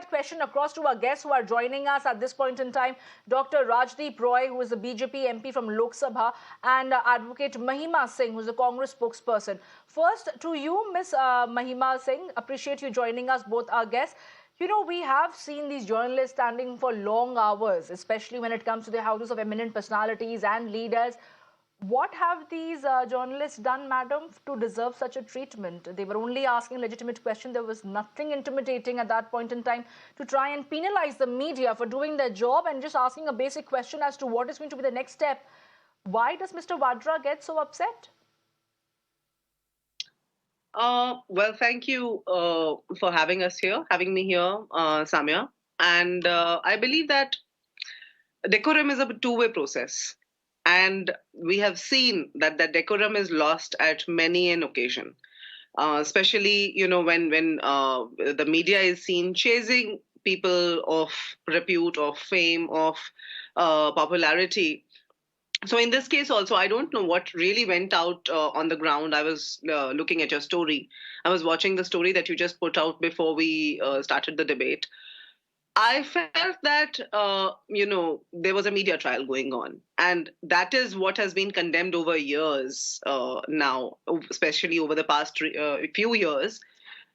that question across to our guests who are joining us at this point in time, Dr. Rajdeep Roy, who is the BJP MP from Lok Sabha, and Advocate Mahima Singh, who is the Congress spokesperson. First, to you, Ms. Mahima Singh, appreciate you joining us, both our guests. You know, we have seen these journalists standing for long hours, especially when it comes to the houses of eminent personalities and leaders. What have these journalists done, madam, to deserve such a treatment? They were only asking a legitimate question. There was nothing intimidating at that point in time to try and penalize the media for doing their job and just asking a basic question as to what is going to be the next step. Why does Mr. Vadra get so upset? Well, thank you for having me here, Samya. And I believe that decorum is a two-way process. And we have seen that the decorum is lost at many an occasion. Especially, when the media is seen chasing people of repute, of fame, of popularity. So in this case also, I don't know what really went out on the ground. I was looking at your story. I was watching the story that you just put out before we started the debate. I felt that, there was a media trial going on. And that is what has been condemned over years now, especially over the past few years.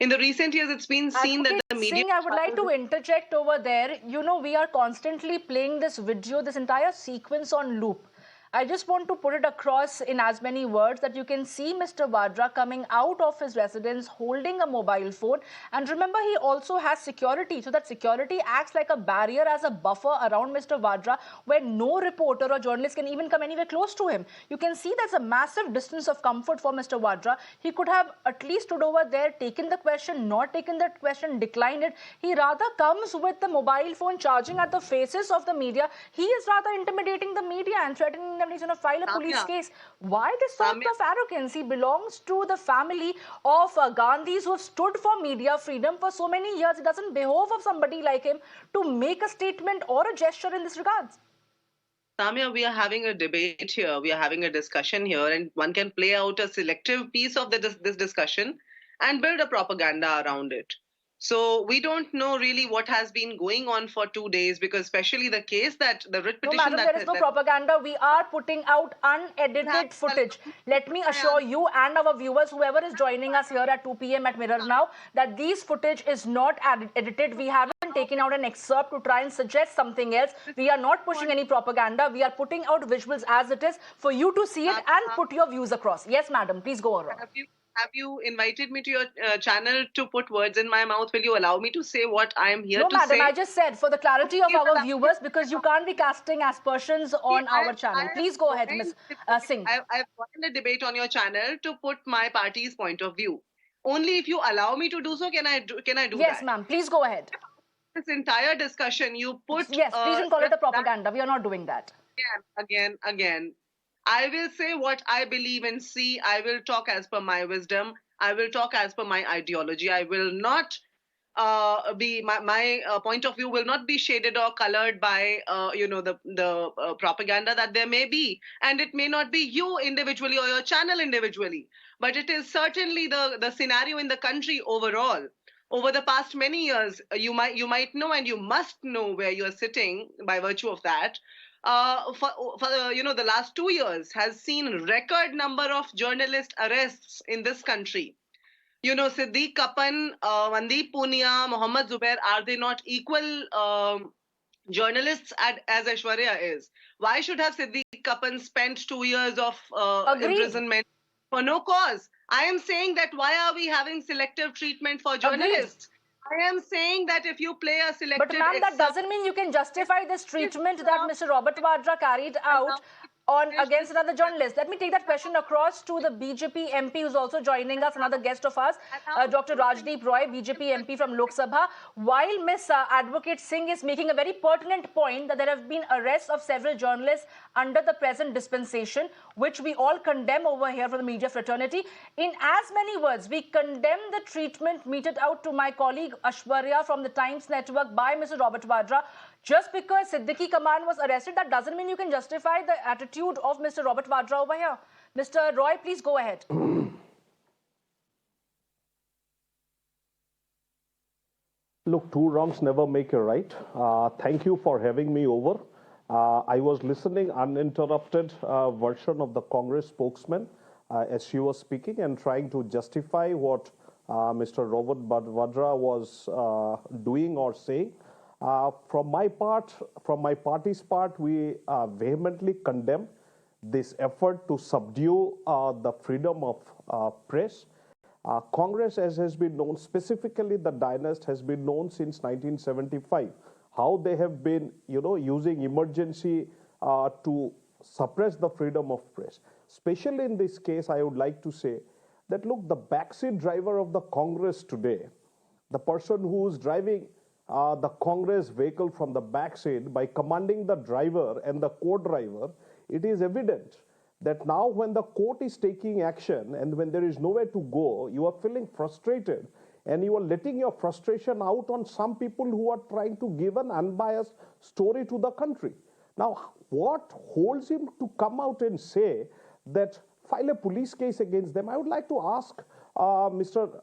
In the recent years, it's been seen that the media... Singh, I would like to interject over there. You know, we are constantly playing this video, this entire sequence on loop. I just want to put it across in as many words that you can see Mr. Vadra coming out of his residence holding a mobile phone. And remember, he also has security. So that security acts like a barrier as a buffer around Mr. Vadra, where no reporter or journalist can even come anywhere close to him. You can see there's a massive distance of comfort for Mr. Vadra. He could have at least stood over there, taken the question, not taken that question, declined it. He rather comes with the mobile phone charging at the faces of the media. He is rather intimidating the media and threatening them. He's going to file a police case. Why this sort of arrogance? He belongs to the family of Gandhis who have stood for media freedom for so many years. It doesn't behove of somebody like him to make a statement or a gesture in this regard. Samya, we are having a debate here. We are having a discussion here, and one can play out a selective piece of this discussion and build a propaganda around it. So we don't know really what has been going on for 2 days, because especially the case that the writ petition... No, madam, there is no propaganda. We are putting out unedited footage. Let me assure you and our viewers, whoever is joining us here at 2 p.m. at Mirror Now, that these footage is not edited. We haven't taken out an excerpt to try and suggest something else. We are not pushing any propaganda. We are putting out visuals as it is for you to see it and put your views across. Yes, madam, please go on. Have you invited me to your channel to put words in my mouth? Will you allow me to say what I am here to say? No, madam, I just said for the clarity of our viewers, because you can't be casting aspersions on our channel. Please go ahead, Ms. Singh. I've gotten a debate on your channel to put my party's point of view. Only if you allow me to do so, can I do that? Yes, ma'am. Please go ahead. This entire discussion, you put... Yes, please don't call it a propaganda. We are not doing that. Again. I will say what I believe and see. I will talk as per my wisdom. I will talk as per my ideology. I will not my point of view will not be shaded or colored by the propaganda that there may be, and it may not be you individually or your channel individually, but it is certainly the scenario in the country overall. Over the past many years, you might know, and you must know where you are sitting by virtue of that. The last 2 years has seen record number of journalist arrests in this country. Siddiq Kapan, Mandeep Punia, Mohammad Zubair, are they not equal journalists as Aishwarya is? Why should have Siddiq Kapan spent 2 years of imprisonment for no cause? I am saying that why are we having selective treatment for journalists? I am saying that if you play a selective... But ma'am, that doesn't mean you can justify this treatment that Mr. Robert Vadra carried out against another journalist. Let me take that question across to the BJP MP who's also joining us, another guest of ours, Dr. Rajdeep Roy, BJP MP from Lok Sabha. While Ms. Advocate Singh is making a very pertinent point that there have been arrests of several journalists under the present dispensation, which we all condemn over here from the media fraternity. In as many words, we condemn the treatment meted out to my colleague Aishwarya from the Times Network by Mr. Robert Vadra. Just because Siddiqui Kaman was arrested, that doesn't mean you can justify the attitude of Mr. Robert Vadra over here. Mr. Roy, please go ahead. Look, two wrongs never make a right. Thank you for having me over. I was listening uninterrupted version of the Congress spokesman as she was speaking and trying to justify what Mr. Robert Vadra was doing or saying. From my party's part, we vehemently condemn this effort to subdue the freedom of press. Congress, as has been known, specifically the dynast, has been known since 1975. How they have been, using emergency to suppress the freedom of press. Especially in this case, I would like to say that look, the backseat driver of the Congress today, the person who is driving the Congress vehicle from the backseat by commanding the driver and the co-driver, it is evident that now when the court is taking action and when there is nowhere to go, you are feeling frustrated and you are letting your frustration out on some people who are trying to give an unbiased story to the country. Now, what holds him to come out and say that file a police case against them? I would like to ask Mr.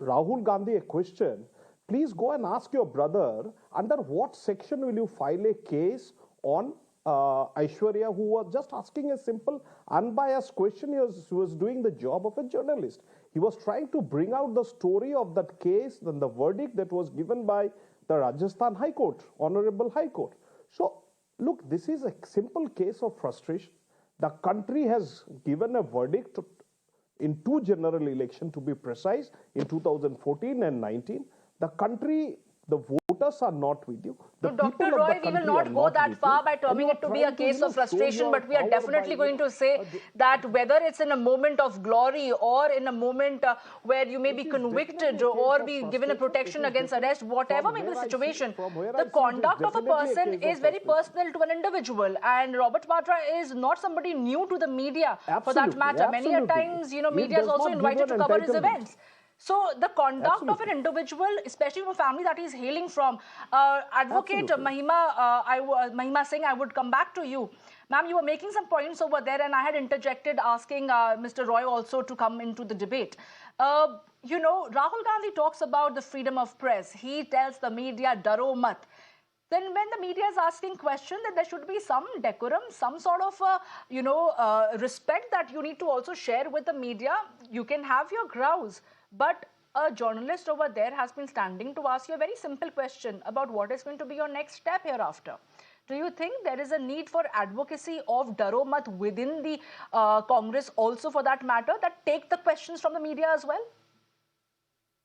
Rahul Gandhi a question. Please go and ask your brother, under what section will you file a case on Aishwarya, who was just asking a simple, unbiased question. He was doing the job of a journalist. He was trying to bring out the story of that case and the verdict that was given by the Rajasthan High Court, Honorable High Court. So, look, this is a simple case of frustration. The country has given a verdict in two general elections, to be precise, in 2014 and 19. The country, the voters are not with you. The Dr. Roy, we will not go that far by terming it to be a case of frustration, but we are definitely going to say that whether it's in a moment of glory or in a moment where you may be convicted or be given a protection against arrest, whatever may be the situation, the conduct of a person is very personal to an individual. And Robert Vadra is not somebody new to the media for that matter. Many a times, media is also invited to cover his events. So the conduct of an individual, especially from a family that he's hailing from, Advocate Mahima Singh, I would come back to you. Ma'am, you were making some points over there and I had interjected asking Mr. Roy also to come into the debate. Rahul Gandhi talks about the freedom of press. He tells the media, daro mat. Then when the media is asking questions, then there should be some decorum, some sort of, respect that you need to also share with the media. You can have your grouse. But a journalist over there has been standing to ask you a very simple question about what is going to be your next step hereafter. Do you think there is a need for advocacy of Daromat within the Congress also for that matter, that take the questions from the media as well?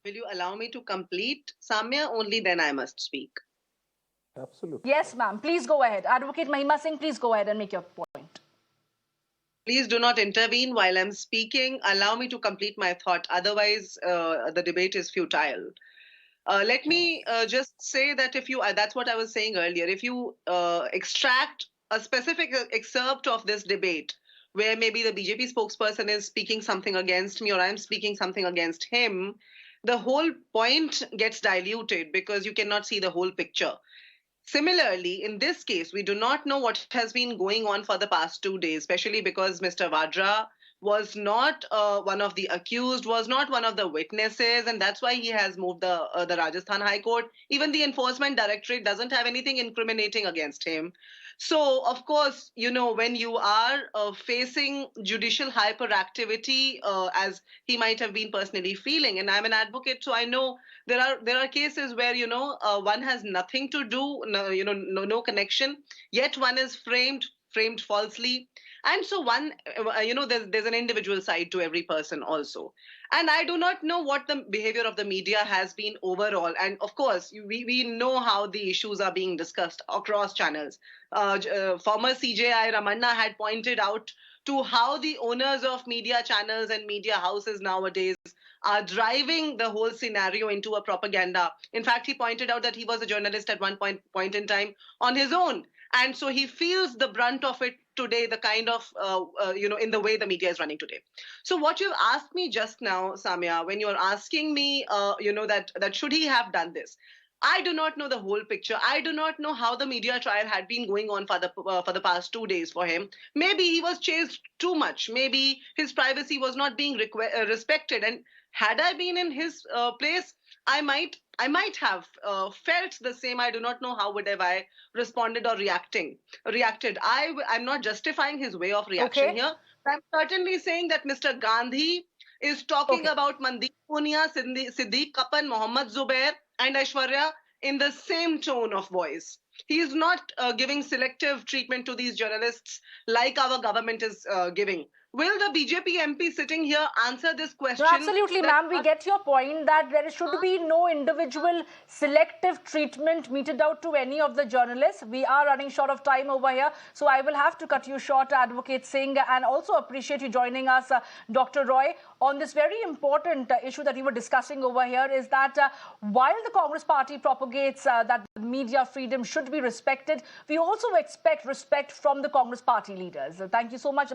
Will you allow me to complete, Samya? Only then I must speak. Absolutely. Yes, ma'am. Please go ahead. Advocate Mahima Singh, please go ahead and make your point. Please do not intervene while I'm speaking. Allow me to complete my thought. Otherwise, the debate is futile. Let me just say that that's what I was saying earlier. If you extract a specific excerpt of this debate, where maybe the BJP spokesperson is speaking something against me or I'm speaking something against him, the whole point gets diluted because you cannot see the whole picture. Similarly, in this case, we do not know what has been going on for the past 2 days, especially because Mr. Vadra was not one of the accused, was not one of the witnesses, and that's why he has moved the Rajasthan High Court. Even the Enforcement Directorate doesn't have anything incriminating against him. So, of course, when you are facing judicial hyperactivity, as he might have been personally feeling, and I'm an advocate, so I know there are cases where one has nothing to do, no connection, yet one is framed falsely, and so one there's an individual side to every person also. And I do not know what the behavior of the media has been overall, and of course we know how the issues are being discussed across channels. Former CJI Ramanna had pointed out to how the owners of media channels and media houses nowadays are driving the whole scenario into a propaganda. In fact, he pointed out that he was a journalist at one point in time on his own. And so he feels the brunt of it today, the kind of, in the way the media is running today. So what you've asked me just now, Samya, when you're asking me, that should he have done this? I do not know the whole picture. I do not know how the media trial had been going on for the past 2 days for him. Maybe he was chased too much. Maybe his privacy was not being respected. And had I been in his place, I might have felt the same. I do not know how would have I responded or reacted. I'm not justifying his way of reaction Okay. here. But I'm certainly saying that Mr. Gandhi is talking Okay. about Mandeep Punia, Siddiq Kapan, Mohammad Zubair, and Aishwarya in the same tone of voice. He is not giving selective treatment to these journalists like our government is giving. Will the BJP MP sitting here answer this No, question? absolutely, That ma'am. We get your point that there should be no individual selective treatment meted out to any of the journalists. We are running short of time over here, so I will have to cut you short, Advocate Singh, and also appreciate you joining us, Dr. Roy, on this very important issue that we were discussing over here. Is that while the Congress Party propagates that media freedom should be respected, we also expect respect from the Congress Party leaders. Thank you so much.